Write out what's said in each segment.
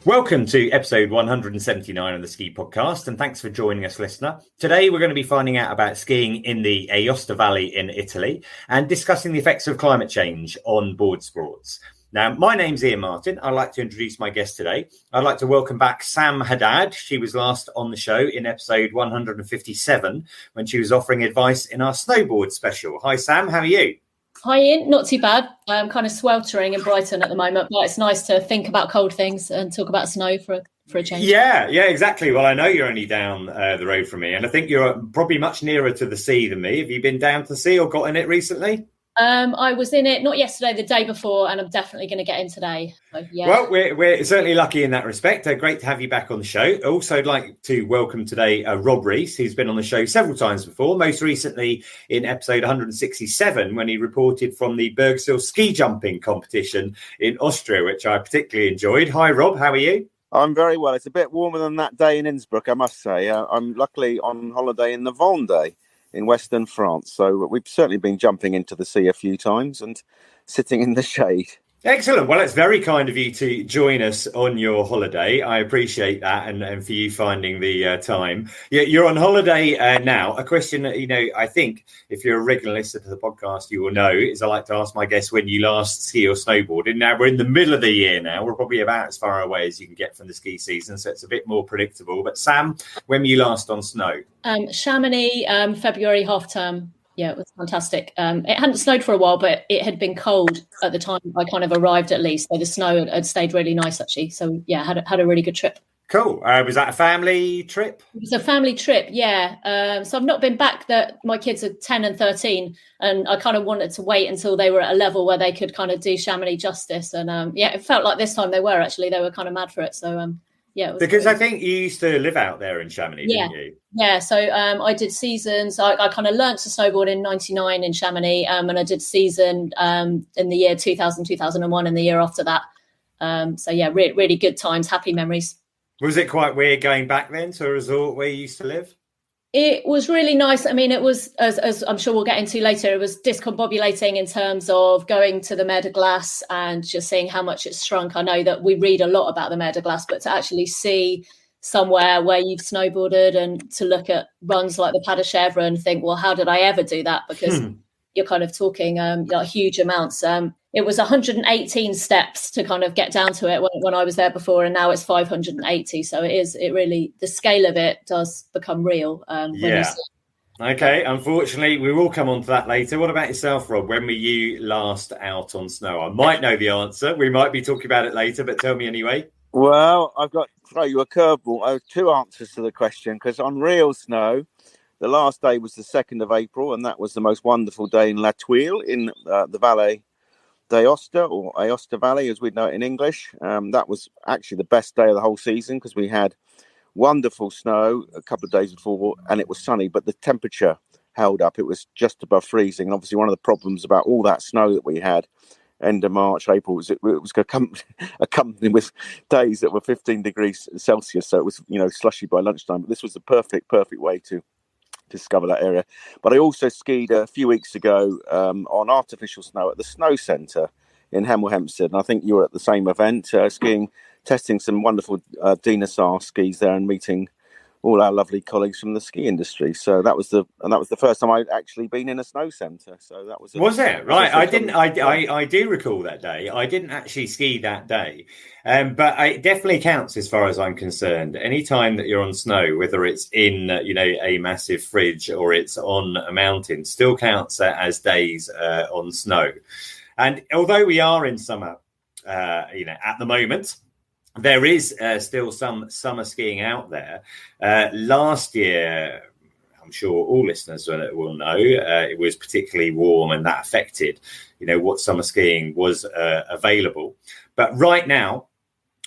Welcome to episode 179 of the Ski Podcast, and thanks for joining us, listener. Today, we're going to be finding out about skiing in the Aosta Valley in Italy and discussing the effects of climate change on board sports. Now, my name's Iain Martin. I'd like to introduce my guest today. I'd like to welcome back Sam Haddad. She was last on the show in episode 157 when she was offering advice in our snowboard special. Hi, Sam. How are you? Hi, Iain. Not too bad. I'm kind of sweltering in Brighton at the moment, but it's nice to think about cold things and talk about snow for a change. Yeah, exactly. Well, I know you're only down the road from me, and I think you're probably much nearer to the sea than me. Have you been down to the sea or got in it recently? I was in it, not yesterday, the day before, and I'm definitely going to get in today. So, yeah. Well, we're certainly lucky in that respect. Great to have you back on the show. Also, I'd like to welcome today Rob Rees, who's been on the show several times before, most recently in episode 167, when he reported from the Bergisel Ski Jumping competition in Austria, which I particularly enjoyed. Hi, Rob. How are you? I'm very well. It's a bit warmer than that day in Innsbruck, I must say. I'm luckily on holiday in the Vendée in Western France. So we've certainly been jumping into the sea a few times and sitting in the shade. Excellent. Well, it's very kind of you to join us on your holiday. I appreciate that, and for you finding the time. You're on holiday now. A question that, I think if you're a regular listener to the podcast, you will know, is I like to ask my guests when you last ski or snowboard. And now we're in the middle of the year now. We're probably about as far away as you can get from the ski season, so it's a bit more predictable. But Sam, when were you last on snow? Chamonix, February half term. Yeah, it was fantastic. It hadn't snowed for a while, but it had been cold at the time I kind of arrived, at least. So the snow had stayed really nice, actually. So, yeah, had a really good trip. Cool. Was that a family trip? It was a family trip, yeah. So I've not been back. My kids are 10 and 13, and I kind of wanted to wait until they were at a level where they could kind of do Chamonix justice. And, it felt like this time they were, actually. They were kind of mad for it. So, yeah, it was because great. I think you used to live out there in Chamonix, didn't you? Yeah. So I did seasons. I kind of learnt to snowboard in '99 in Chamonix, and I did season in the year 2000, 2001, and the year after that. So yeah, really good times, happy memories. Was it quite weird going back then to a resort where you used to live? It was really nice. I mean, it was, as I'm sure we'll get into later, it was discombobulating in terms of going to the Mer de Glace and just seeing how much it's shrunk. I know that we read a lot about the Mer de Glace, but to actually see somewhere where you've snowboarded and to look at runs like the Pas de Chèvre and think, well, how did I ever do that? Because you're kind of talking like huge amounts. It was 118 steps to kind of get down to it when I was there before, and now it's 580. So it really, the scale of it does become real. Okay, unfortunately, we will come on to that later. What about yourself, Rob? When were you last out on snow? I might know the answer. We might be talking about it later, but tell me anyway. Well, I've got to throw you a curveball. I have two answers to the question, because on real snow, the last day was the 2nd of April, and that was the most wonderful day in Thuile in the Valley d'Aosta, or Aosta Valley, as we know it in English. That was actually the best day of the whole season, because we had wonderful snow a couple of days before, and it was sunny, but the temperature held up. It was just above freezing. And obviously one of the problems about all that snow that we had end of March, April, was it was accompanied with days that were 15 degrees Celsius. So it was, slushy by lunchtime. But this was the perfect way to discover that area. But I also skied a few weeks ago on artificial snow at the Snow Centre in Hemel Hempstead. And I think you were at the same event, skiing, testing some wonderful Dinosaur skis there and meeting all our lovely colleagues from the ski industry. So that was the first time I'd actually been in a snow centre. So that was it? Right. I do recall that day. I didn't actually ski that day. But it definitely counts as far as I'm concerned. Anytime that you're on snow, whether it's in, a massive fridge or it's on a mountain, still counts as days on snow. And although we are in summer, at the moment, there is still some summer skiing out there. Last year, I'm sure all listeners will know, it was particularly warm, and that affected, what summer skiing was available. But right now,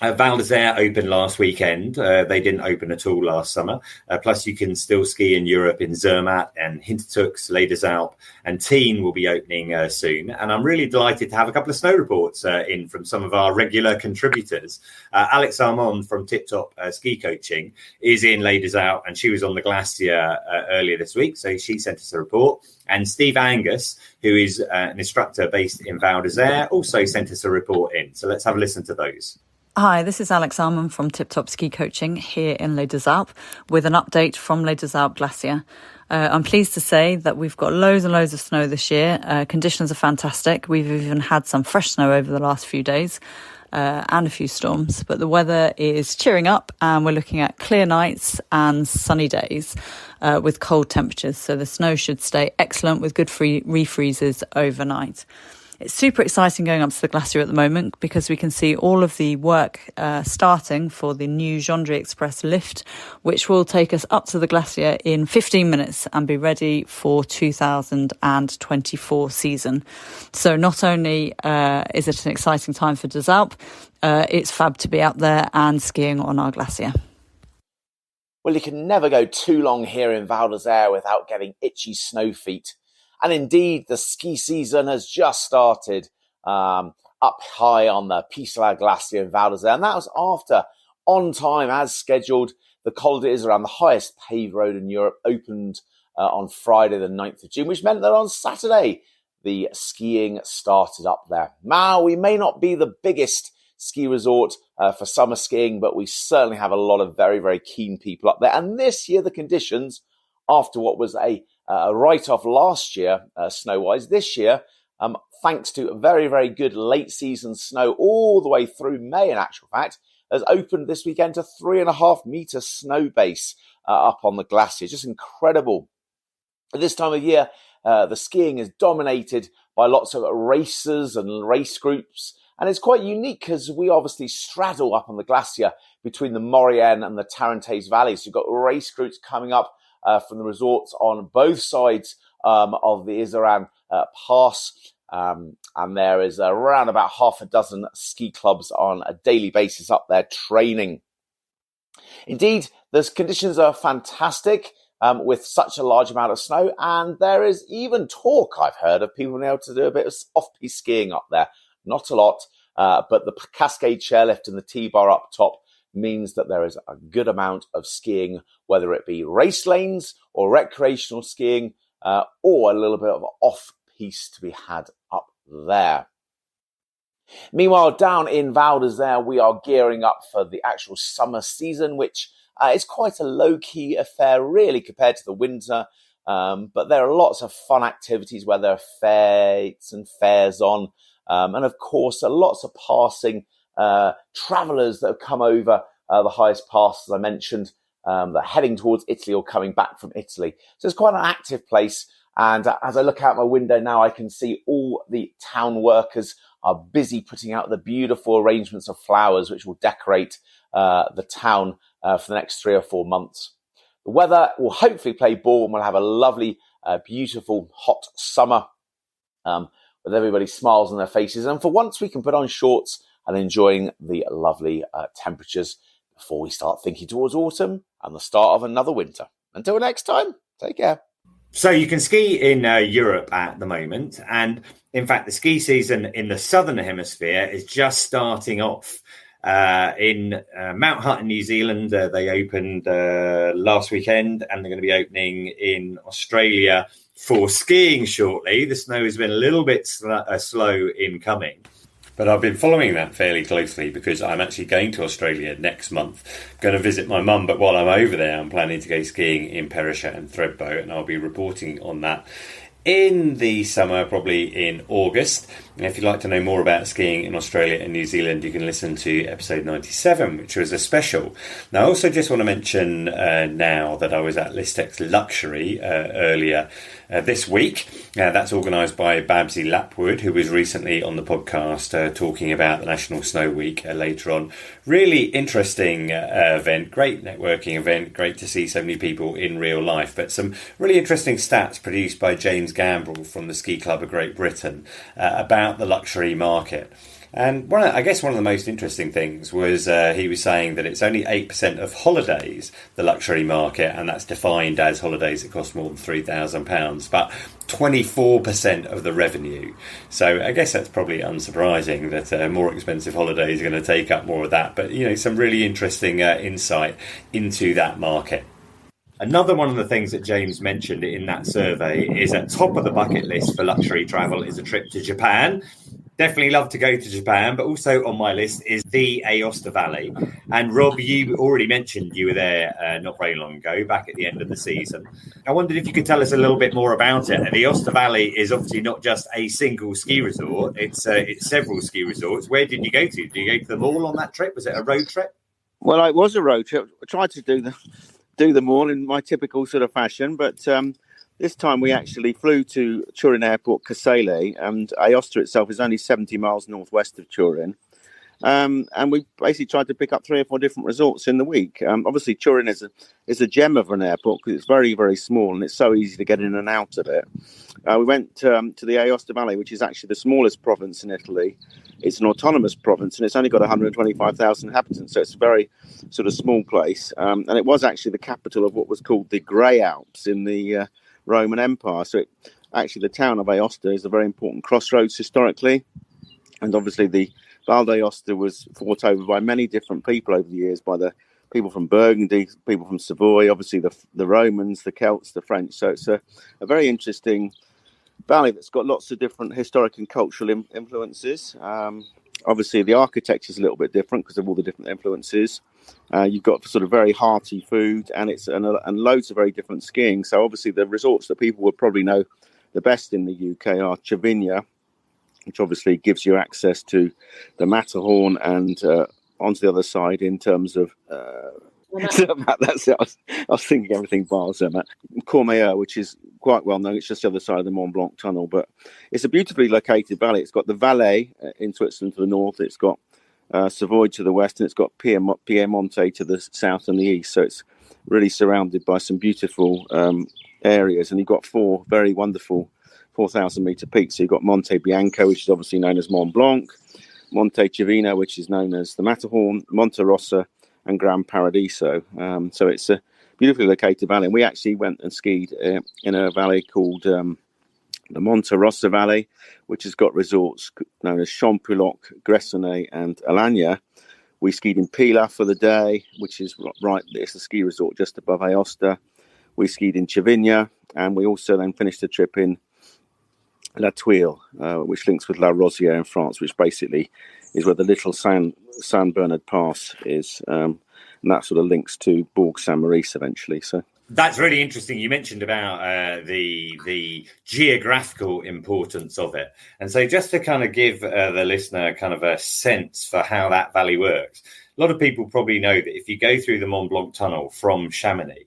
Val d'Isère opened last weekend. They didn't open at all last summer. Plus, you can still ski in Europe in Zermatt and Hintertux, Les Alpes, and Teen will be opening soon. And I'm really delighted to have a couple of snow reports in from some of our regular contributors. Alex Armand from Tip Top Ski Coaching is in Les Alpes, and she was on the Glacier earlier this week. So she sent us a report. And Steve Angus, who is an instructor based in Val d'Isère, also sent us a report in. So let's have a listen to those. Hi, this is Alex Armand from Tip Top Ski Coaching here in Les Deux Alpes with an update from Les Deux Alpes Glacier. I'm pleased to say that we've got loads and loads of snow this year. Conditions are fantastic. We've even had some fresh snow over the last few days and a few storms, but the weather is cheering up and we're looking at clear nights and sunny days with cold temperatures. So the snow should stay excellent with good refreezes overnight. It's super exciting going up to the glacier at the moment because we can see all of the work starting for the new Gendry Express lift, which will take us up to the glacier in 15 minutes and be ready for 2024 season. So not only is it an exciting time for Deux Alpes, it's fab to be out there and skiing on our glacier. Well, you can never go too long here in Val d'Isère without getting itchy snow feet. And indeed, the ski season has just started up high on the Pila Glacier in Val d'Isère. And that was after, on time, as scheduled, the Col d'Isère, the highest paved road in Europe, opened on Friday, the 9th of June, which meant that on Saturday, the skiing started up there. Now, we may not be the biggest ski resort for summer skiing, but we certainly have a lot of very, very keen people up there. And this year, the conditions, after what was a write-off last year, snow-wise, this year, thanks to very, very good late-season snow all the way through May, in actual fact, has opened this weekend to 3.5-metre snow base up on the glacier. Just incredible. At this time of year, the skiing is dominated by lots of racers and race groups, and it's quite unique because we obviously straddle up on the glacier between the Maurienne and the Tarentaise valleys. So you've got race groups coming up from the resorts on both sides of the Iseran Pass. And there is around about half a dozen ski clubs on a daily basis up there training. Indeed, the conditions are fantastic with such a large amount of snow. And there is even talk, I've heard, of people being able to do a bit of off-piste skiing up there. Not a lot, but the Cascade chairlift and the T-bar up top means that there is a good amount of skiing, whether it be race lanes or recreational skiing, or a little bit of off-piste to be had up there. Meanwhile, down in Val d'Isère, we are gearing up for the actual summer season, which is quite a low-key affair, really, compared to the winter. But there are lots of fun activities where there are fetes and fairs on. And of course, lots of passing travellers that have come over the highest pass, as I mentioned, that are heading towards Italy or coming back from Italy. So it's quite an active place. And as I look out my window now, I can see all the town workers are busy putting out the beautiful arrangements of flowers, which will decorate the town for the next 3 or 4 months. The weather will hopefully play ball and we'll have a lovely, beautiful, hot summer with everybody's smiles on their faces. And for once, we can put on shorts and enjoying the lovely temperatures before we start thinking towards autumn and the start of another winter. Until next time, take care. So you can ski in Europe at the moment. And in fact, the ski season in the Southern Hemisphere is just starting off. In Mount Hutt in New Zealand, they opened last weekend, and they're going to be opening in Australia for skiing shortly. The snow has been a little bit slow in coming. But I've been following that fairly closely because I'm actually going to Australia next month. Going to visit my mum, but while I'm over there, I'm planning to go skiing in Perisher and Thredbo, and I'll be reporting on that in the summer, probably in August. And if you'd like to know more about skiing in Australia and New Zealand, you can listen to episode 97, which was a special. Now, I also just want to mention now that I was at LISTEX Luxury earlier this week. That's organised by Babsy Lapwood, who was recently on the podcast talking about the National Snow Week later on. Really interesting event, great networking event, great to see so many people in real life, but some really interesting stats produced by James Gambrell from the Ski Club of Great Britain about the luxury market. And one of the most interesting things was he was saying that it's only 8% of holidays, the luxury market, and that's defined as holidays that cost more than £3,000, but 24% of the revenue. So I guess that's probably unsurprising that more expensive holidays are going to take up more of that. But, you know, some really interesting insight into that market. Another one of the things that James mentioned in that survey is at top of the bucket list for luxury travel is a trip to Japan. Definitely love to go to Japan, but also on my list is the Aosta Valley. And Rob, you already mentioned you were there not very long ago, back at the end of the season. I wondered if you could tell us a little bit more about it. The Aosta Valley is obviously not just a single ski resort; it's several ski resorts. Where did you go to? Did you go to them all on that trip? Was it a road trip? Well, it was a road trip. I tried to do them all in my typical sort of fashion, but this time we actually flew to Turin Airport, Casale, and Aosta itself is only 70 miles northwest of Turin. And we basically tried to pick up 3 or 4 different resorts in the week. Obviously, Turin is a gem of an airport because it's very, very small and it's so easy to get in and out of it. We went to the Aosta Valley, which is actually the smallest province in Italy. It's an autonomous province and it's only got 125,000 inhabitants, so it's a very sort of small place. And it was actually the capital of what was called the Grey Alps in the Roman Empire. So actually the town of Aosta is a very important crossroads historically. And obviously the Val d'Aosta was fought over by many different people over the years, by the people from Burgundy, people from Savoy, obviously the Romans, the Celts, the French. So it's a very interesting valley that's got lots of different historic and cultural influences. Obviously the architecture is a little bit different because of all the different influences. You've got sort of very hearty food and and loads of very different skiing. So obviously the resorts that people would probably know the best in the UK are Cervinia, which obviously gives you access to the Matterhorn and onto the other side in terms of that's it. I was thinking everything bar Zermatt. Courmayeur, which is quite well known. It's just the other side of the Mont Blanc tunnel, but it's a beautifully located valley. It's got the Valais in Switzerland to the north. It's got Savoy to the west, and it's got Piemonte to the south and the east. So it's really surrounded by some beautiful areas, and you've got 4 very wonderful 4,000 meter peaks. So you've got Monte Bianco, which is obviously known as Mont Blanc, Monte Cervinia, which is known as the Matterhorn, Monterosa, and Gran Paradiso. So it's a beautifully located valley. And we actually went and skied in a valley called the Monterosa Valley, which has got resorts known as Champoluc, Gressoney, and Alagna. We skied in Pila for the day, which is right. It's a ski resort just above Aosta. We skied in Cervinia, and we also then finished the trip in La Thuile, which links with La Rosière in France, which basically is where the little San Bernard Pass is, and that sort of links to Bourg Saint-Maurice eventually. So that's really interesting. You mentioned about the geographical importance of it, and so just to kind of give the listener kind of a sense for how that valley works. A lot of people probably know that if you go through the Mont Blanc tunnel from Chamonix,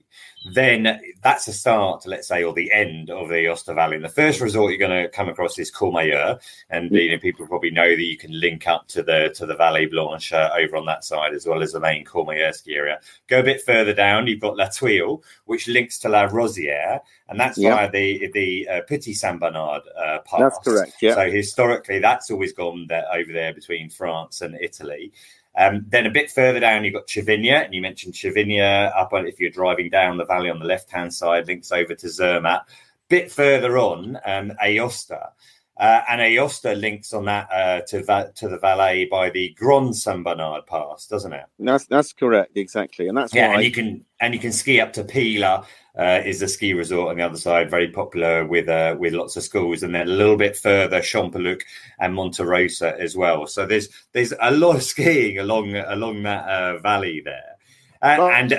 then that's the start, let's say, or the end of the Aosta Valley. And the first resort you're going to come across is Courmayeur, and people probably know that you can link up to the Vallée Blanche over on that side, as well as the main Courmayeur ski area. Go a bit further down, you've got La Thuile, which links to La Rosière, and that's via the Petit Saint Bernard pass. That's correct. Yeah. So historically, that's always gone over there between France and Italy. Then a bit further down, you've got Cervinia, and you mentioned Cervinia up on, if you're driving down the valley on the left-hand side, links over to Zermatt. Bit further on, Aosta. And Aosta links on that to the Valais by the Grand Saint Bernard Pass, doesn't it? That's correct, exactly, and that's why. And you can ski up to Pila. Is the ski resort on the other side, very popular with lots of schools, and then a little bit further, Champoluc and Monterosa as well. So there's a lot of skiing along that valley there. And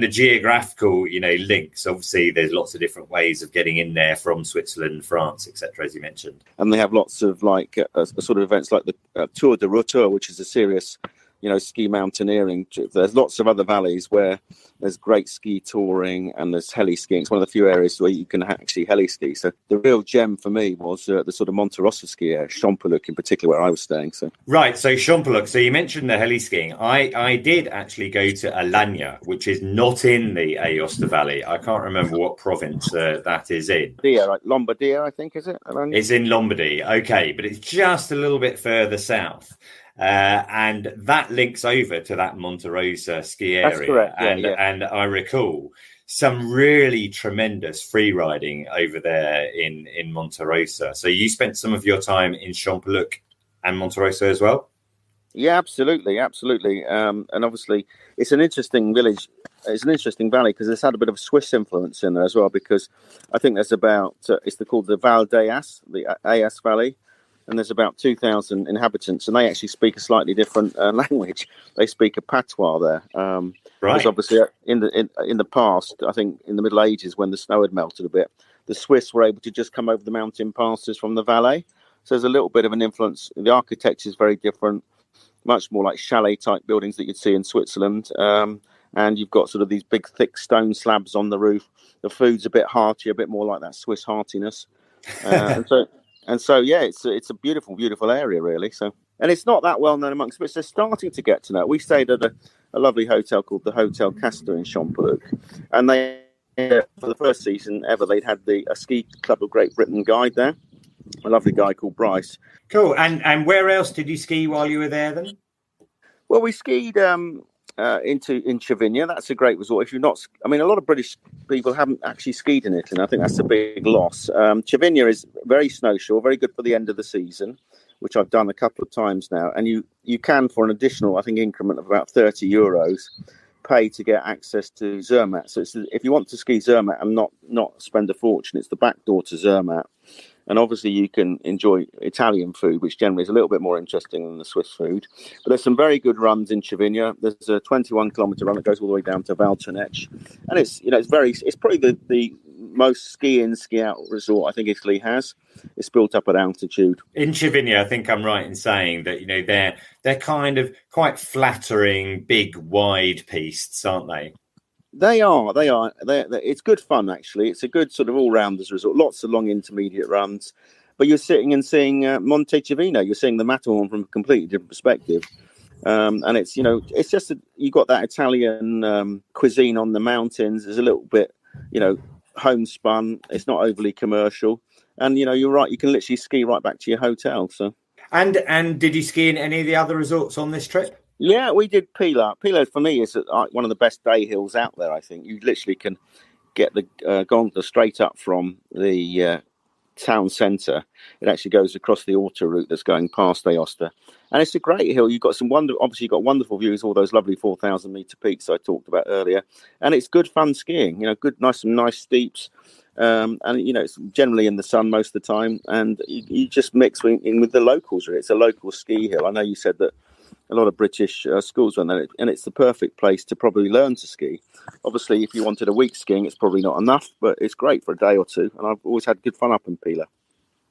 the geographical, links. Obviously, there's lots of different ways of getting in there from Switzerland, France, etc., as you mentioned. And they have lots of sort of events like the Tour de Rotor, which is a serious, ski mountaineering trip. There's lots of other valleys where there's great ski touring and there's heli skiing. It's one of the few areas where you can actually heli ski. So the real gem for me was the sort of Monterosa ski area, Champoluc in particular, where I was staying. So right, so Champoluc. So you mentioned the heli skiing. I did actually go to Alagna, which is not in the Aosta Valley. I can't remember what province that is in. Lombardia, I think, is it? Alagna? It's in Lombardy. Okay, but it's just a little bit further south. And that links over to that Monterosa ski area. That's correct. And I recall some really tremendous free riding over there in Monterosa. So you spent some of your time in Champoluc and Monterosa as well? Yeah, absolutely. And obviously it's an interesting village. It's an interesting valley because it's had a bit of Swiss influence in there as well, because I think there's about, it's called the Val d'Aas, the Aas Valley. and there's about 2,000 inhabitants, and they actually speak a slightly different language. They speak a patois there. Right. Because obviously in the past, I think in the Middle Ages, when the snow had melted a bit, the Swiss were able to just come over the mountain passes from the Valais. So there's a little bit of an influence. The architecture is very different, much more like chalet type buildings that you'd see in Switzerland. And you've got sort of these big, thick stone slabs on the roof. The food's a bit hearty, a bit more like that Swiss heartiness. And so, yeah, it's a beautiful, beautiful area, really. So, and it's not that well known amongst, but they're starting to get to know. We stayed at a lovely hotel called the Hotel Castor in Champoluc, and they, for the first season ever, they'd had a Ski Club of Great Britain guide there, a lovely guy called Bryce. Cool. And where else did you ski while you were there then? Well, we skied in Cervinia. That's a great resort. If you're not, I mean, a lot of British people haven't actually skied in Italy, and I think that's a big loss. Cervinia is very snowshore, very good for the end of the season, which I've done a couple of times now. And you can, for an additional, I think, increment of about €30, pay to get access to Zermatt. So if you want to ski Zermatt and not spend a fortune, it's the back door to Zermatt. And obviously you can enjoy Italian food, which generally is a little bit more interesting than the Swiss food. But there's some very good runs in Cervinia. There's a 21-kilometre run that goes all the way down to Val Tournech. And it's probably the most ski-in, ski-out resort I think Italy has. It's built up at altitude. In Cervinia, I think I'm right in saying that, they're kind of quite flattering, big, wide pistes, aren't they? They are. It's good fun, actually. It's a good sort of all-rounders resort. Lots of long intermediate runs. But you're sitting and seeing Monte Cervinia. You're seeing the Matterhorn from a completely different perspective. And it's, it's just you got that Italian cuisine on the mountains. There's a little bit, homespun. It's not overly commercial. And, you're right. You can literally ski right back to your hotel. So. And did you ski in any of the other resorts on this trip? Yeah, we did Pila. Pila, for me, is one of the best day hills out there, I think. You literally can get the gondola straight up from the town centre. It actually goes across the autoroute that's going past Aosta. And it's a great hill. You've got obviously you've got wonderful views, all those lovely 4,000-metre peaks I talked about earlier. And it's good fun skiing, good, some nice steeps. And, it's generally in the sun most of the time. And you just mix in with the locals, really. It's a local ski hill. I know you said that a lot of British schools run there, and it's the perfect place to probably learn to ski. Obviously, if you wanted a week skiing, it's probably not enough, but it's great for a day or two. And I've always had good fun up in Pila.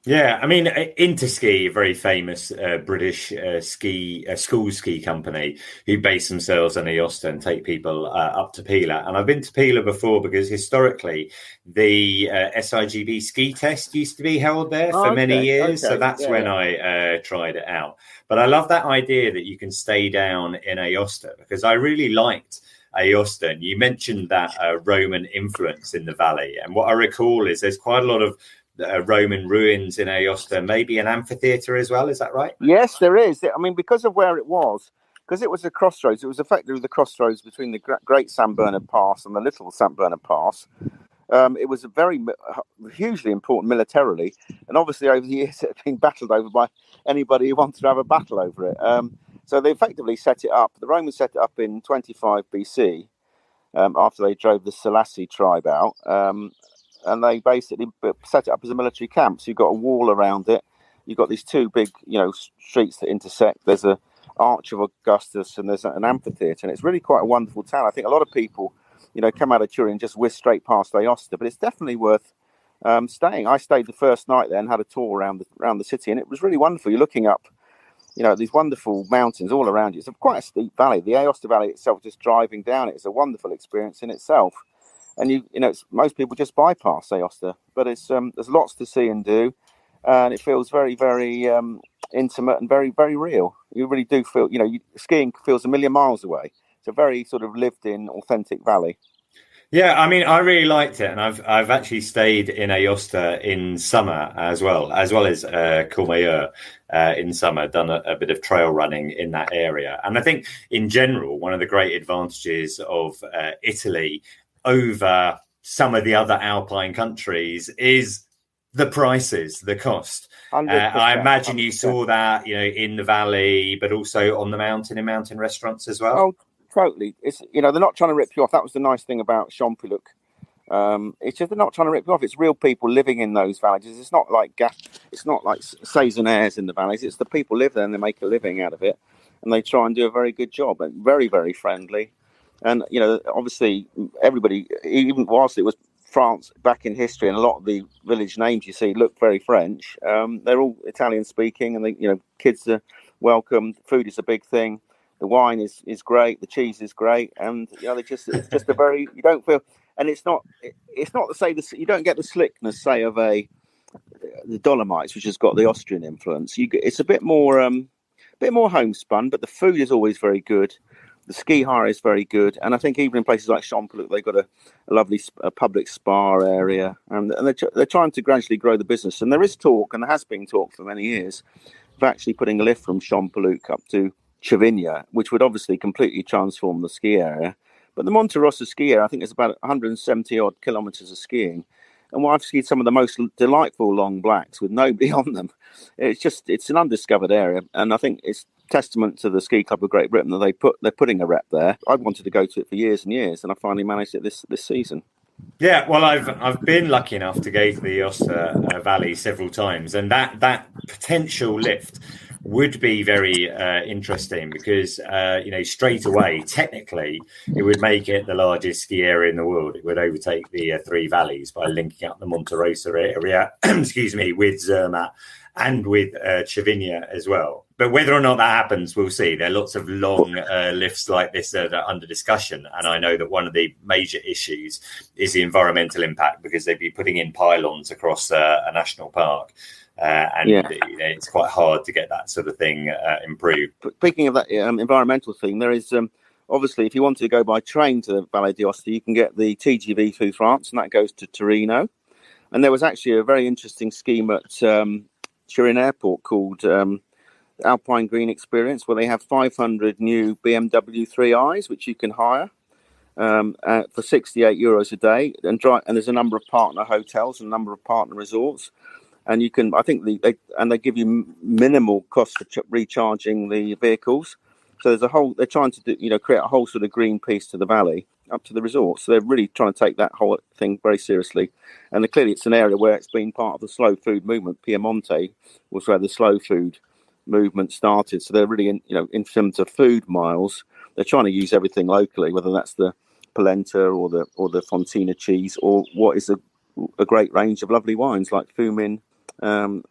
Yeah, I mean, Interski, a very famous British school ski company who base themselves in Aosta and take people up to Pila. And I've been to Pila before because historically the SIGB ski test used to be held there for many years. Okay. So that's when I tried it out. But I love that idea that you can stay down in Aosta because I really liked Aosta. And you mentioned that Roman influence in the valley. And what I recall is there's quite a lot of Roman ruins in Aosta, maybe an amphitheatre as well. Is that right? Yes, there is. I mean, because of where it was, because it was a crossroads, it was effectively the crossroads between the Great St. Bernard Pass and the Little St. Bernard Pass. It was a hugely important militarily. And obviously over the years, it had been battled over by anybody who wanted to have a battle over it. So they effectively set it up. The Romans set it up in 25 BC after they drove the Selassie tribe out. And they basically set it up as a military camp. So you've got a wall around it. You've got these two big, streets that intersect. There's a Arch of Augustus and there's an amphitheatre. And it's really quite a wonderful town. I think a lot of people, come out of Turin and just whiz straight past Aosta. But it's definitely worth staying. I stayed the first night there and had a tour around the city. And it was really wonderful. You're looking up, these wonderful mountains all around you. It's quite a steep valley. The Aosta Valley itself, just driving down it, is a wonderful experience in itself. And most people just bypass Aosta, but it's there's lots to see and do, and it feels very, very intimate and very, very real. You really do feel, skiing feels a million miles away. It's a very sort of lived-in, authentic valley. Yeah, I mean, I really liked it, and I've actually stayed in Aosta in summer as well as Courmayeur in summer. Done a bit of trail running in that area, and I think in general one of the great advantages of Italy over some of the other Alpine countries is the prices, the cost. I imagine you saw that, in the valley, but also on the mountain in mountain restaurants as well. Oh, totally. It's they're not trying to rip you off. That was the nice thing about Champoluc It's just they're not trying to rip you off. It's real people living in those valleys. It's not like saisonnières in the valleys. It's the people live there and they make a living out of it, and they try and do a very good job. And very, very friendly. And obviously, everybody, even whilst it was France back in history, and a lot of the village names you see look very French. They're all Italian speaking, and kids are welcome. Food is a big thing. The wine is great. The cheese is great, and it's just a very, you don't feel, and it's not to say this. You don't get the slickness, say, of the Dolomites, which has got the Austrian influence. It's a bit more homespun, but the food is always very good. The ski hire is very good, and I think even in places like Champoluc, they've got a lovely public spa area, and they're trying to gradually grow the business. And there is talk, and there has been talk for many years, of actually putting a lift from Champoluc up to Cervinia, which would obviously completely transform the ski area. But the Monterosa ski area, I think, is about 170 odd kilometres of skiing. And I've skied some of the most delightful long blacks with nobody on them. It's an undiscovered area, and I think it's testament to the Ski Club of Great Britain that they're putting a rep there. I've wanted to go to it for years and years, and I finally managed it this season. Yeah, well, I've been lucky enough to go to the Aosta Valley several times, and that potential lift would be very interesting because straight away, technically, it would make it the largest ski area in the world. It would overtake the three valleys by linking up the Monterosa area, with Zermatt and with Cervinia as well. But whether or not that happens, we'll see. There are lots of long lifts like this that are under discussion. And I know that one of the major issues is the environmental impact, because they'd be putting in pylons across a national park. It's quite hard to get that sort of thing improved. Speaking of that environmental thing, there is obviously, if you wanted to go by train to the Vallée d'Aosta, you can get the TGV through France, and that goes to Torino. And there was actually a very interesting scheme at Turin Airport called Alpine Green Experience, where they have 500 new BMW 3i's, which you can hire for €68 a day, and there's a number of partner hotels and a number of partner resorts, and you can, I think they give you minimal cost for recharging the vehicles. So they're trying to create a whole sort of green piece to the valley up to the resort. So they're really trying to take that whole thing very seriously. And clearly it's an area where it's been part of the slow food movement. Piemonte was where the slow food movement started. So they're really in terms of food miles, they're trying to use everything locally, whether that's the polenta or the fontina cheese, or what is a great range of lovely wines like Fumin,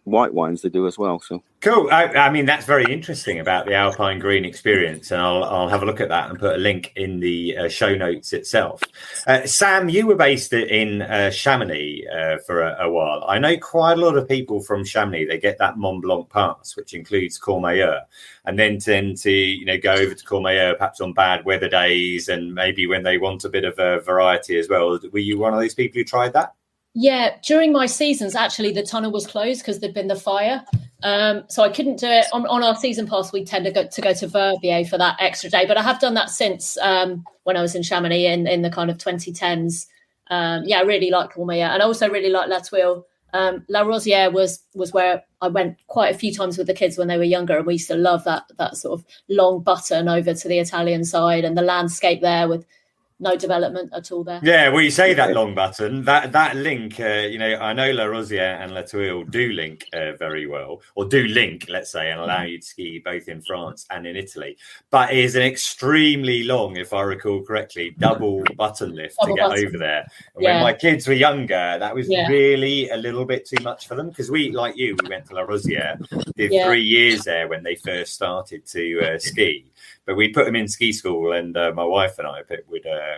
white wines they do as well. So cool. I mean, that's very interesting about the Alpine Green Experience, and I'll have a look at that and put a link in the show notes itself. Sam, you were based in Chamonix for a while. I know quite a lot of people from Chamonix. They get that Mont Blanc pass, which includes Courmayeur, and then tend to go over to Courmayeur perhaps on bad weather days, and maybe when they want a bit of a variety as well. Were you one of those people who tried that? Yeah, during my seasons, actually, the tunnel was closed because there'd been the fire. So I couldn't do it. On our season pass, we tend to go to Verbier for that extra day. But I have done that since when I was in Chamonix in the kind of 2010s. I really like Courmayeur, and I also really like La Thuile. La Rosière was where I went quite a few times with the kids when they were younger, and we used to love that sort of long button over to the Italian side, and the landscape there with no development at all there. Yeah, well, you say that long button, that link, I know La Rosière and La Thuile do link very well, or do link, let's say, and allow you to ski both in France and in Italy. But it is an extremely long, if I recall correctly, double button lift to get over there. And when my kids were younger, that was really a little bit too much for them, because we, like you, we went to La Rosière, did 3 years there when they first started to ski. But we put them in ski school, and my wife and I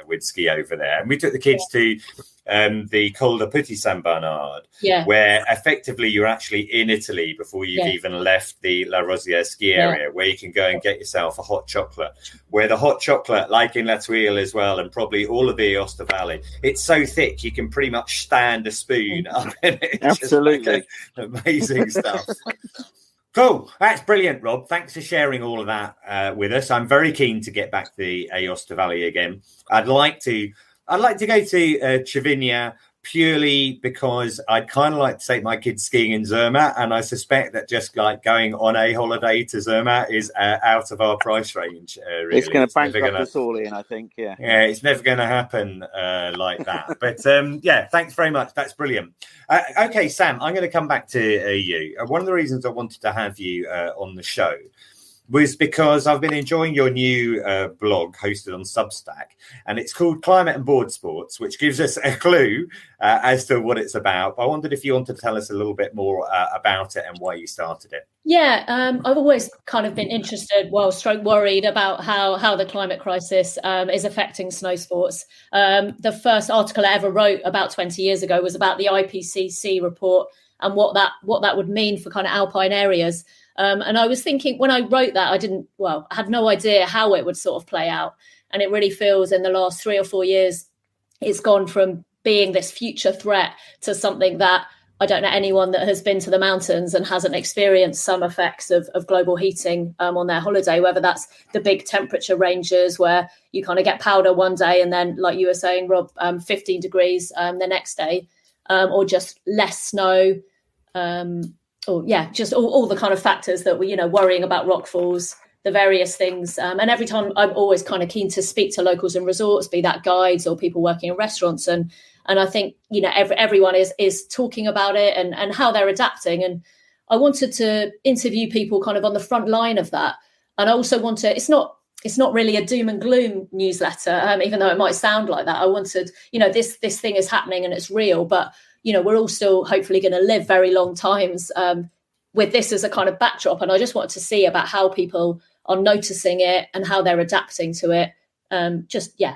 would ski over there. And we took the kids to the Col de Petit Saint Bernard, where effectively you're actually in Italy before you've even left the La Rosière ski area, where you can go and get yourself a hot chocolate. Where the hot chocolate, like in La Thuile as well, and probably all of the Aosta Valley, it's so thick you can pretty much stand a spoon up in it. Absolutely. Amazing stuff. Cool. That's brilliant, Rob. Thanks for sharing all of that with us. I'm very keen to get back to the Aosta Valley again. I'd like to go to Cervinia, purely because I'd kind of like to take my kids skiing in Zermatt, and I suspect that just like going on a holiday to Zermatt is out of our price range. Really. It's going to bankrupt us all, Ian, I think. Yeah, it's never going to happen like that. But yeah, thanks very much. That's brilliant. Okay, Sam, I'm going to come back to you. One of the reasons I wanted to have you on the show was because I've been enjoying your new blog hosted on Substack, and it's called Climate and Board Sports, which gives us a clue as to what it's about. But I wondered if you want to tell us a little bit more about it and why you started it. Yeah, I've always kind of been interested, worried about how the climate crisis is affecting snow sports. The first article I ever wrote about 20 years ago was about the IPCC report and what that would mean for kind of alpine areas. And I was thinking when I wrote that, I had no idea how it would sort of play out. And it really feels in the last 3 or 4 years, it's gone from being this future threat to something that I don't know anyone that has been to the mountains and hasn't experienced some effects of global heating on their holiday, whether that's the big temperature ranges where you kind of get powder one day and then, like you were saying, Rob, 15 degrees the next day, or just less snow. Just all the kind of factors that we, worrying about rockfalls, the various things. And every time I'm always kind of keen to speak to locals in resorts, be that guides or people working in restaurants. And I think, everyone is talking about it and how they're adapting. And I wanted to interview people kind of on the front line of that. And I also it's not really a doom and gloom newsletter, even though it might sound like that. I wanted, this thing is happening and it's real, but we're all still hopefully going to live very long times with this as a kind of backdrop. And I just wanted to see about how people are noticing it and how they're adapting to it.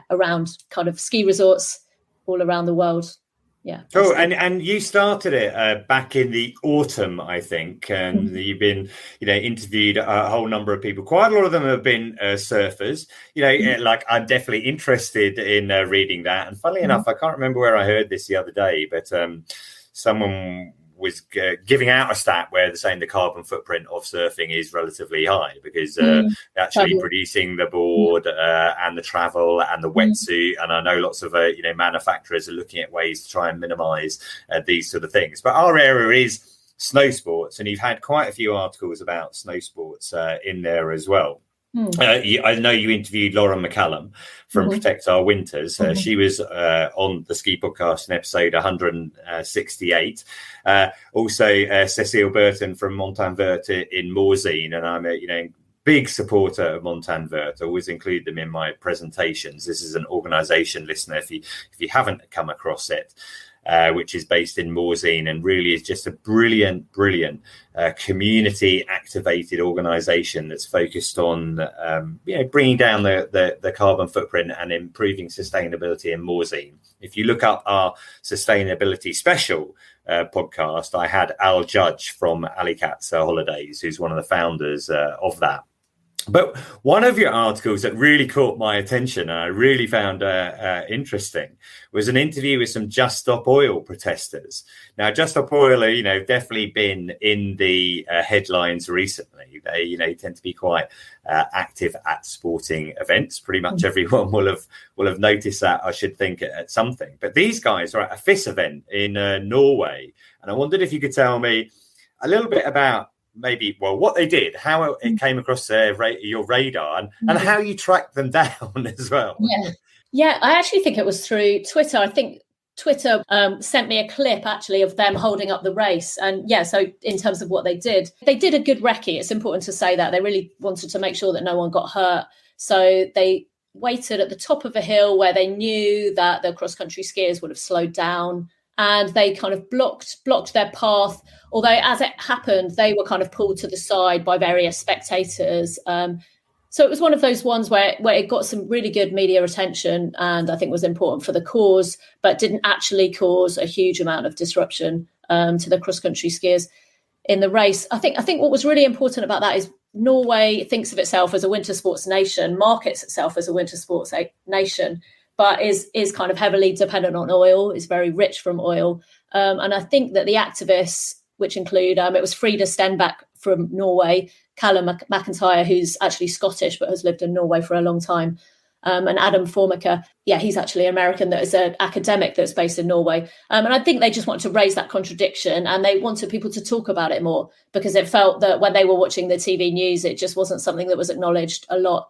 Around kind of ski resorts all around the world. Yeah. Cool. And you started it back in the autumn, I think, and you've been, interviewed a whole number of people. Quite a lot of them have been surfers. Like I'm definitely interested in reading that. And funnily enough, I can't remember where I heard this the other day, but someone was giving out a stat where they're saying the carbon footprint of surfing is relatively high because actually producing the board and the travel and the wetsuit, and I know lots of manufacturers are looking at ways to try and minimise these sort of things. But our area is snow sports, and you've had quite a few articles about snow sports in there as well. I know you interviewed Lauren MacCallum from Protect Our Winters. She was on the Ski Podcast in episode 168. Also, Cecile Burton from Montagne Verte in Morzine, and I'm a big supporter of Montagne Verte. I always include them in my presentations. This is an organisation, listener, if you haven't come across it. Which is based in Morzine and really is just a brilliant community-activated organisation that's focused on bringing down the carbon footprint and improving sustainability in Morzine. If you look up our sustainability special podcast, I had Al Judge from Alicats Holidays, who's one of the founders of that. But one of your articles that really caught my attention and I really found interesting was an interview with some Just Stop Oil protesters. Now, Just Stop Oil are, definitely been in the headlines recently. They, tend to be quite active at sporting events. Pretty much everyone will have noticed that, I should think, at something. But these guys are at a FIS event in Norway. And I wondered if you could tell me a little bit about what they did, how it came across your radar, and how you tracked them down as well. Yeah, I actually think it was through Twitter. I think Twitter sent me a clip actually of them holding up the race. And so in terms of what they did a good recce. It's important to say that they really wanted to make sure that no one got hurt. So they waited at the top of a hill where they knew that the cross-country skiers would have slowed down. And they kind of blocked their path, although as it happened, they were kind of pulled to the side by various spectators. So it was one of those ones where it got some really good media attention and I think was important for the cause, but didn't actually cause a huge amount of disruption to the cross-country skiers in the race. I think what was really important about that is Norway thinks of itself as a winter sports nation, markets itself as a winter sports nation, but is kind of heavily dependent on oil, is very rich from oil. And I think that the activists, which include, it was Frida Stenbeck from Norway, Callum McIntyre, who's actually Scottish but has lived in Norway for a long time, And Adam Formica, he's actually an American that is an academic that's based in Norway. And I think they just want to raise that contradiction, and they wanted people to talk about it more, because it felt that when they were watching the TV news, it just wasn't something that was acknowledged a lot.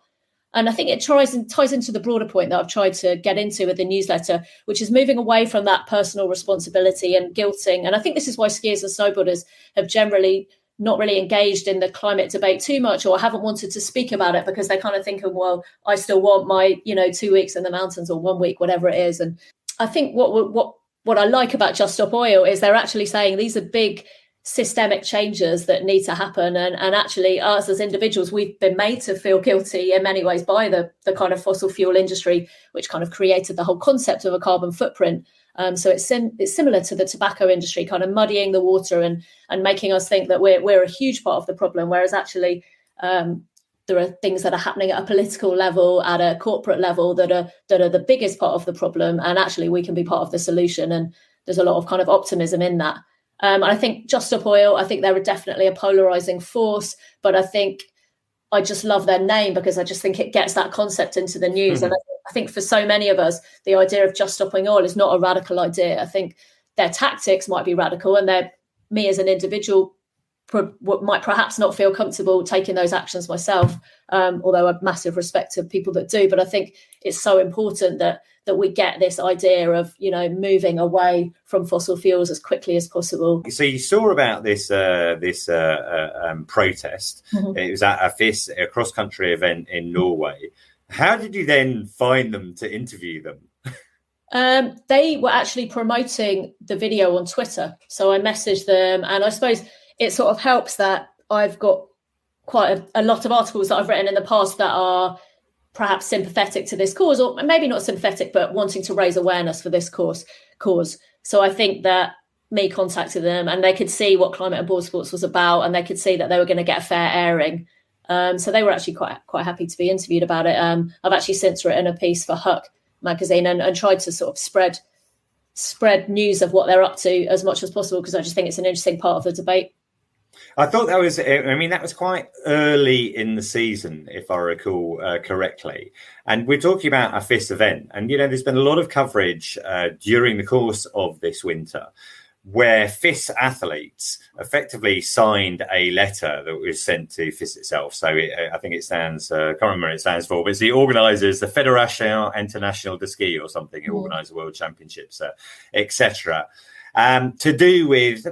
And I think it ties into the broader point that I've tried to get into with the newsletter, which is moving away from that personal responsibility and guilting. And I think this is why skiers and snowboarders have generally not really engaged in the climate debate too much, or haven't wanted to speak about it, because they kind of think of, well, I still want my, 2 weeks in the mountains, or 1 week, whatever it is. And I think what I like about Just Stop Oil is they're actually saying these are big systemic changes that need to happen. And actually, us as individuals, we've been made to feel guilty in many ways by the kind of fossil fuel industry, which kind of created the whole concept of a carbon footprint. So it's similar to the tobacco industry, kind of muddying the water and making us think that we're a huge part of the problem, whereas actually there are things that are happening at a political level, at a corporate level, that are the biggest part of the problem, and actually we can be part of the solution. And there's a lot of kind of optimism in that. And I think Just Stop Oil, I think they're definitely a polarizing force, but I just love their name, because I just think it gets that concept into the news. And I think for so many of us, the idea of just stopping oil is not a radical idea. I think their tactics might be radical, and me as an individual might perhaps not feel comfortable taking those actions myself, although I have massive respect to people that do. But I think it's so important that we get this idea of, moving away from fossil fuels as quickly as possible. So you saw about this protest. Mm-hmm. It was at a FIS, a cross-country event in Norway. How did you then find them to interview them? They were actually promoting the video on Twitter. So I messaged them, and I suppose it sort of helps that I've got quite a lot of articles that I've written in the past that are perhaps sympathetic to this cause, or maybe not sympathetic, but wanting to raise awareness for this cause. So I think that me contacted them, and they could see what Climate and Board Sports was about, and they could see that they were going to get a fair airing. So they were actually quite happy to be interviewed about it. I've actually since written a piece for Huck magazine and tried to sort of spread news of what they're up to as much as possible, because I just think it's an interesting part of the debate. I thought that was quite early in the season, if I recall correctly. And we're talking about a FIS event. And, there's been a lot of coverage during the course of this winter where FIS athletes effectively signed a letter that was sent to FIS itself. So I think it stands, I can't remember what it stands for, but it's the organisers, the Fédération Internationale de Ski or something, who organise the World Championships, etc. To do with,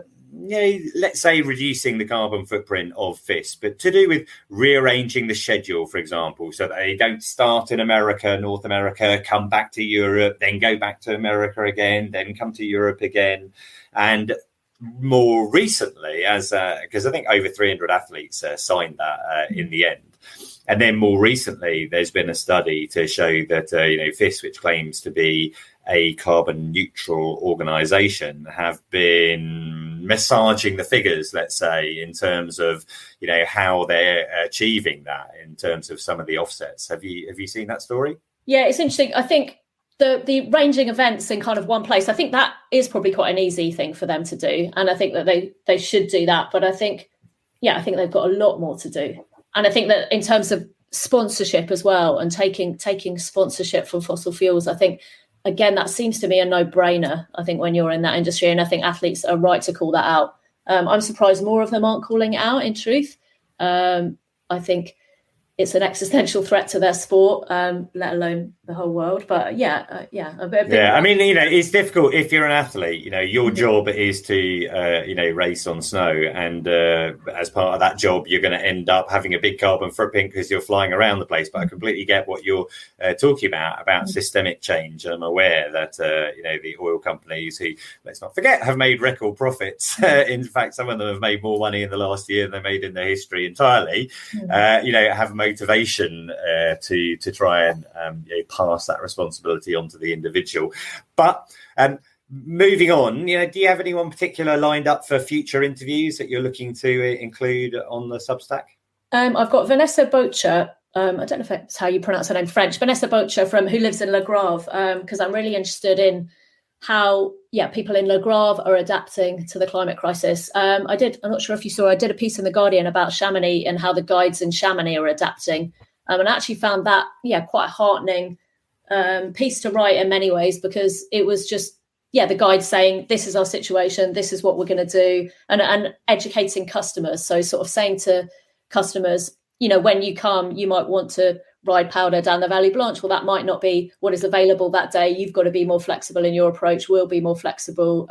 let's say, reducing the carbon footprint of FIS, but to do with rearranging the schedule, for example, so that they don't start in America, North America, come back to Europe, then go back to America again, then come to Europe again. And more recently, because I think over 300 athletes signed that in the end. And then more recently, there's been a study to show that, FIS, which claims to be a carbon neutral organisation, have been massaging the figures, let's say, in terms of, how they're achieving that in terms of some of the offsets. Have you seen that story? Yeah, it's interesting. I think the ranging events in kind of one place, I think that is probably quite an easy thing for them to do. And I think that they should do that. But I think they've got a lot more to do. And I think that in terms of sponsorship as well, and taking sponsorship from fossil fuels, I think, again, that seems to me a no-brainer, I think, when you're in that industry. And I think athletes are right to call that out. I'm surprised more of them aren't calling it out, in truth. I think it's an existential threat to their sport, let alone the whole world. But I mean, it's difficult if you're an athlete. Your job is to race on snow, and as part of that job, you're going to end up having a big carbon footprint because you're flying around the place. But I completely get what you're talking about systemic change. I'm aware that the oil companies, who, let's not forget, have made record profits. In fact, some of them have made more money in the last year than they made in their history entirely. Have motivation to try and pass that responsibility onto the individual. But moving on, do you have anyone particular lined up for future interviews that you're looking to include on the Substack? I've got Vanessa Bocher. I don't know if that's how you pronounce her name, French. Vanessa Bocher, who lives in Le Grave, because I'm really interested in how people in Le Grave are adapting to the climate crisis. I'm not sure if you saw, I did a piece in The Guardian about Chamonix and how the guides in Chamonix are adapting And I actually found that, quite a heartening piece to write in many ways, because it was just, the guide saying, this is our situation, this is what we're going to do, and educating customers. So sort of saying to customers, when you come, you might want to ride powder down the Valley Blanche. Well, that might not be what is available that day. You've got to be more flexible in your approach. We'll be more flexible.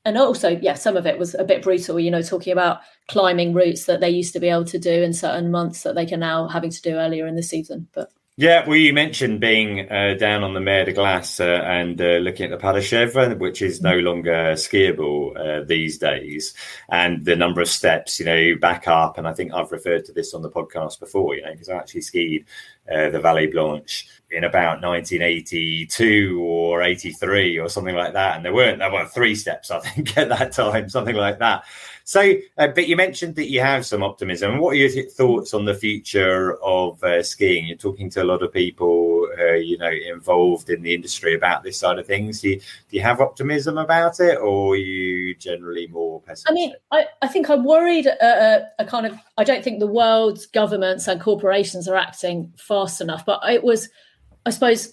And also, some of it was a bit brutal, talking about climbing routes that they used to be able to do in certain months that they can now having to do earlier in the season. But yeah, well, you mentioned being down on the Mer de Glace and looking at the Pila Chèvre, which is no longer skiable these days, and the number of steps, back up. And I think I've referred to this on the podcast before, because I actually skied the Valley Blanche in about 1982 or 83 or something like that. And there were 3 steps, I think, at that time, something like that. So, but you mentioned that you have some optimism. What are your thoughts on the future of skiing? You're talking to a lot of people, involved in the industry about this side of things. Do you have optimism about it, or are you generally more pessimistic? I mean, I think I'm worried. I don't think the world's governments and corporations are acting fast enough. But I suppose,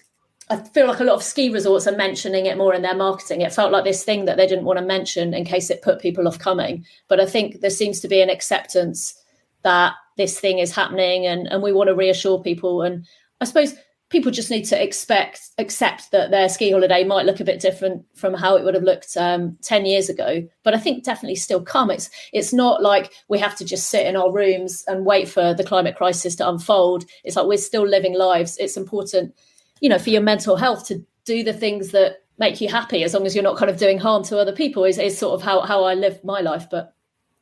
I feel like a lot of ski resorts are mentioning it more in their marketing. It felt like this thing that they didn't want to mention in case it put people off coming. But I think there seems to be an acceptance that this thing is happening, and we want to reassure people. And I suppose people just need to accept that their ski holiday might look a bit different from how it would have looked 10 years ago. But I think definitely still come. It's not like we have to just sit in our rooms and wait for the climate crisis to unfold. It's like we're still living lives. It's important, for your mental health to do the things that make you happy, as long as you're not kind of doing harm to other people is sort of how I live my life. But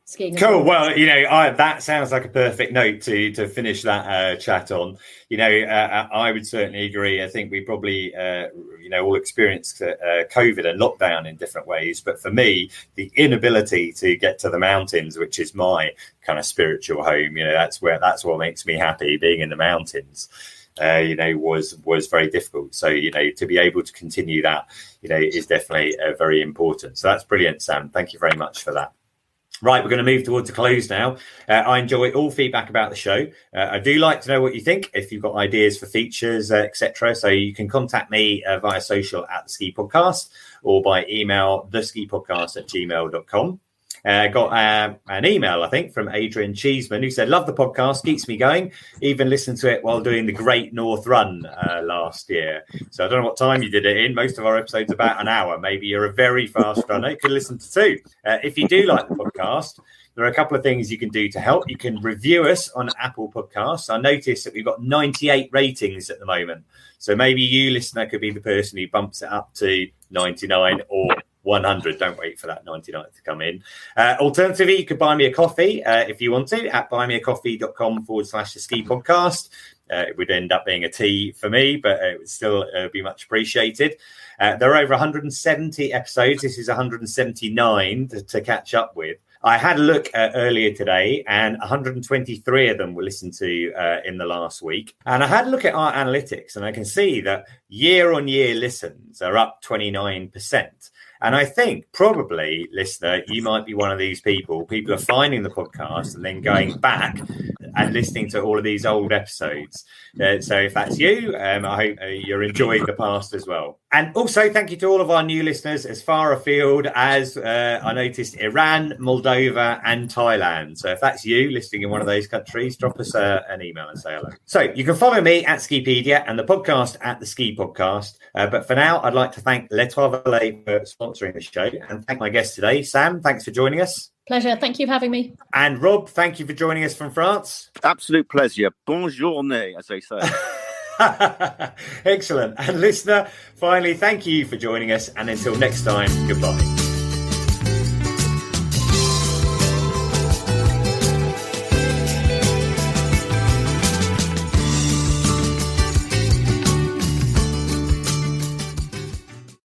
skiing. Cool. Well, that sounds like a perfect note to finish that chat on. I would certainly agree. I think we probably, all experienced COVID and lockdown in different ways. But for me, the inability to get to the mountains, which is my kind of spiritual home, that's what makes me happy, being in the mountains. Was very difficult. So, to be able to continue that, is definitely very important. So that's brilliant, Sam. Thank you very much for that. Right, we're going to move towards a close now. I enjoy all feedback about the show. I do like to know what you think, if you've got ideas for features, etc. So you can contact me via social at The Ski Podcast, or by email theskipodcast@gmail.com. Got an email, I think, from Adrian Cheeseman, who said, love the podcast, keeps me going, even listened to it while doing the Great North Run last year. So I don't know what time you did it in. Most of our episodes about an hour. Maybe you're a very fast runner. You could listen to 2. If you do like the podcast, there are a couple of things you can do to help. You can review us on Apple Podcasts. I noticed that we've got 98 ratings at the moment. So maybe you, listener, could be the person who bumps it up to 99 or 100. Don't wait for that 99 to come in. Alternatively, you could buy me a coffee if you want to at buymeacoffee.com/the ski podcast. It would end up being a tea for me, but it would still be much appreciated. There are over 170 episodes. This is 179 to catch up with. I had a look earlier today, and 123 of them were listened to in the last week. And I had a look at our analytics, and I can see that year-on-year listens are up 29%. And I think probably, listener, you might be one of these people. People are finding the podcast and then going back and listening to all of these old episodes. So if that's you, I hope you're enjoying the past as well. And also thank you to all of our new listeners as far afield as I noticed Iran, Moldova and Thailand. So if that's you listening in one of those countries, drop us an email and say hello. So you can follow me at Skipedia and the podcast at The Ski Podcast. But for now, I'd like to thank l'Aosta Valley for sponsoring the show and thank my guest today. Sam, thanks for joining us. Pleasure. Thank you for having me. And Rob, thank you for joining us from France. Absolute pleasure. Bonjourne, as they say. Excellent. And listener, finally, thank you for joining us. And until next time, goodbye.